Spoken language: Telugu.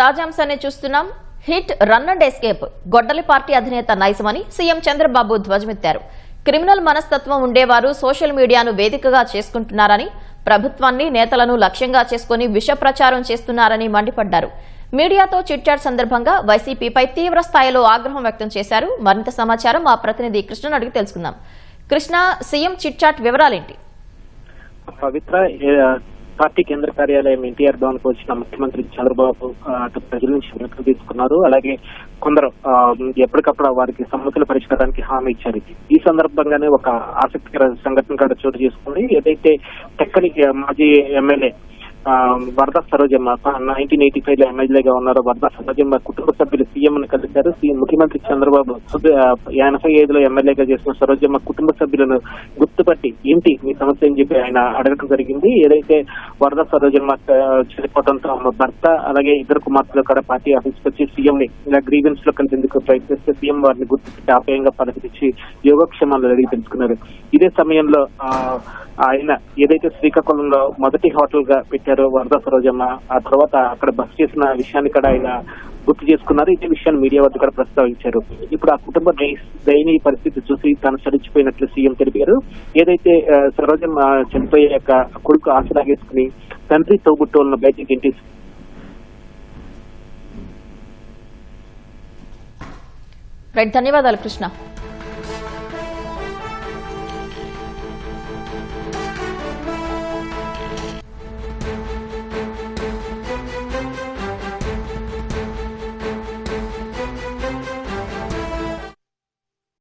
తాజాంశాన్ని చూస్తున్నాం. హిట్ రన్ అండ్ ఎస్కేప్ గొడ్డలి పార్టీ అధినేత నైజమని సీఎం చంద్రబాబు ధ్వజమెత్తారు. క్రిమినల్ మనస్తత్వం ఉండేవారు సోషల్ మీడియాను వేదికగా చేసుకుంటున్నారని, ప్రభుత్వాన్ని నేతలను లక్ష్యంగా చేసుకుని విష ప్రచారం చేస్తున్నారని మండిపడ్డారు. మీడియాతో చిట్చాట్ సందర్భంగా వైసీపీపై తీవ్ర స్థాయిలో ఆగ్రహం వ్యక్తం చేశారు. మరింత సమాచారం మా ప్రతినిధి కృష్ణను అడిగి తెలుసుకుందాం. కృష్ణ, సీఎం చిట్చాట్ వివరాలేంటి? పవిత్ర పార్టీ కేంద్ర కార్యాలయం ఎన్టీఆర్ భవన్ కు వచ్చిన ముఖ్యమంత్రి చంద్రబాబు అటు ప్రజల నుంచి వినతులు తీసుకున్నారు. అలాగే కొందరు ఎప్పటికప్పుడు వారికి సమస్యల పరిష్కారానికి హామీ ఇచ్చారు. ఈ సందర్భంగానే ఒక ఆసక్తికర సంఘటన కూడా చోటు చేసుకుంది. ఏదైతే టెక్కలి మాజీ ఎమ్మెల్యే వరద సరోజమ్మ 1985 లో ఎమ్మెల్యేగా ఉన్నారో వరద సరోజమ్మ కుటుంబ సభ్యులు సీఎం ను కలిశారు. ముఖ్యమంత్రి చంద్రబాబు 85 లో ఎమ్మెల్యేగా చేసిన సరోజమ్మ కుటుంబ సభ్యులను గుర్తుపట్టి ఏంటి మీ సమస్య అని చెప్పి ఆయన అడగడం జరిగింది. ఏదైతే వరద సరోజమ్మ చనిపోవడంతో ఆమె భర్త అలాగే ఇద్దరు కుమార్తెలు కూడా పార్టీ ఆఫీస్కి వచ్చి సీఎం ని ఇలా గ్రీవెన్స్ లో కలిసేందుకు ప్రయత్నిస్తే సీఎం వారిని గుర్తుపెట్టి ఆప్యాయంగా పలకరించి యోగక్షేమాలు అడిగి తెలుసుకున్నారు. ఇదే సమయంలో ఆయన ఏదైతే శ్రీకాకుళంలో మొదటి హోటల్ గా పెట్టారో వరద సరోజమ్మ, ఆ తర్వాత అక్కడ బస్ చేసిన విషయాన్ని కూడా ఆయన గుర్తు చేసుకున్నారు. ఇదే విషయాన్ని మీడియా వద్ద కూడా ప్రస్తావించారు. ఇప్పుడు ఆ కుటుంబ దయనీయ పరిస్థితి చూసి తాను చలించిపోయినట్లు సీఎం తెలిపారు. ఏదైతే సరోజమ్మ చనిపోయాక కొడుకు ఆశలాగేసుకుని తండ్రి తోబుట్టువులను బయటికి ఇంటి ధన్యవాదాలు కృష్ణ.